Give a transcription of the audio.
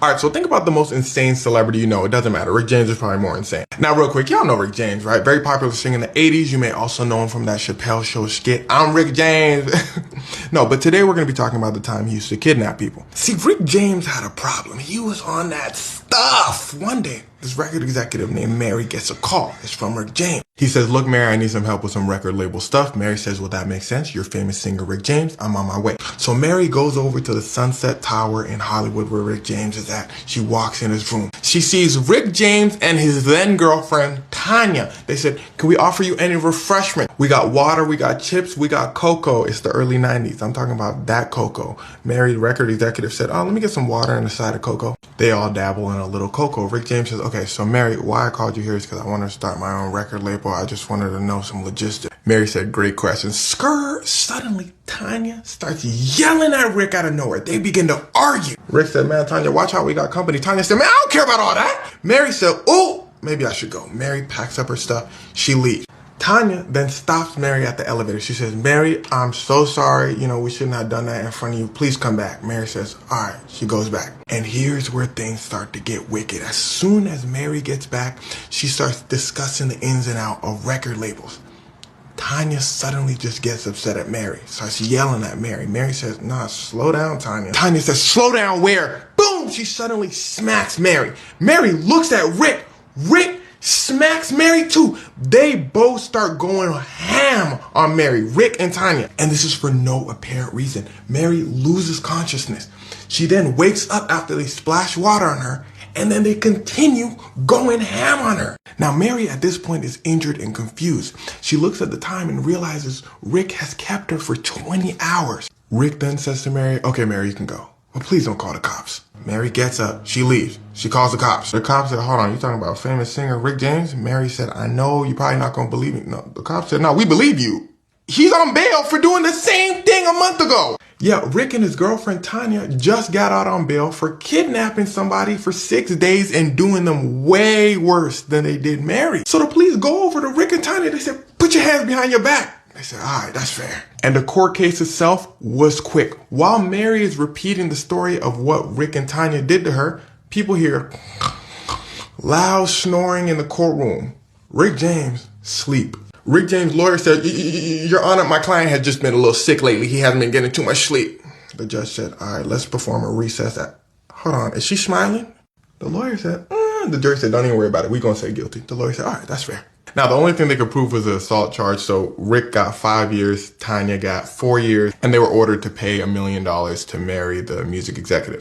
All right, so think about the most insane celebrity you know. It doesn't matter. Rick James is probably more insane. Now, real quick, y'all know Rick James, right? Very popular singer in the 80s. You may also know him from that Chappelle Show skit, I'm Rick James. No, but today we're going to be talking about the time he used to kidnap people. See, Rick James had a problem. He was on that stuff. One day, this record executive named Mary gets a call. It's from Rick James. He says, look, Mary, I need some help with some record label stuff. Mary says, well, that makes sense. You're famous singer Rick James. I'm on my way. So Mary goes over to the Sunset Tower in Hollywood where Rick James is at. She walks in his room. She sees Rick James and his then girlfriend, Tanya. They said, can we offer you any refreshment? We got water, we got chips, we got cocoa. It's the early 90s. I'm talking about that cocoa. Mary, the record executive, said, oh, let me get some water and a side of cocoa. They all dabble in a little cocoa. Rick James says, okay, so Mary, why I called you here is because I want to start my own record label. I just wanted to know some logistics. Mary said, great question. Skrr. Suddenly, Tanya starts yelling at Rick out of nowhere. They begin to argue. Rick said, man, Tanya, watch out, we got company. Tanya said, man, I don't care about all that. Mary said, oh, maybe I should go. Mary packs up her stuff. She leaves. Tanya then stops Mary at the elevator. She says, Mary, I'm so sorry. You know, we shouldn't have done that in front of you. Please come back. Mary says, all right. She goes back. And here's where things start to get wicked. As soon as Mary gets back, she starts discussing the ins and outs of record labels. Tanya suddenly just gets upset at Mary, starts yelling at Mary. Mary says, nah, slow down, Tanya. Tanya says, slow down where? Boom! She suddenly smacks Mary. Mary looks at Rick. Rick smacks Mary too. They both start going ham on Mary, Rick and Tanya. And this is for no apparent reason. Mary loses consciousness. She then wakes up after they splash water on her, and then they continue going ham on her. Now, Mary at this point is injured and confused. She looks at the time and realizes Rick has kept her for 20 hours. Rick then says to Mary, okay, Mary, you can go. Well, please don't call the cops. Mary gets up. She leaves. She calls the cops. The cops said, hold on, you talking about famous singer Rick James? Mary said, I know, you're probably not going to believe me. No, the cops said, no, we believe you. He's on bail for doing the same thing a month ago. Yeah, Rick and his girlfriend Tanya just got out on bail for kidnapping somebody for 6 days and doing them way worse than they did Mary. So the police go over to Rick and Tanya. They said, put your hands behind your back. They said, all right, that's fair. And the court case itself was quick. While Mary is repeating the story of what Rick and Tanya did to her, people hear loud snoring in the courtroom. Rick James sleep. Rick James' lawyer said, Your Honor, my client has just been a little sick lately. He hasn't been getting too much sleep. The judge said, all right, let's perform a recess. Hold on, is she smiling? The lawyer said, The jury said, don't even worry about it. We're going to say guilty. The lawyer said, all right, that's fair. Now, the only thing they could prove was the assault charge. So Rick got 5 years, Tanya got 4 years, and they were ordered to pay $1 million to Mary, the music executive.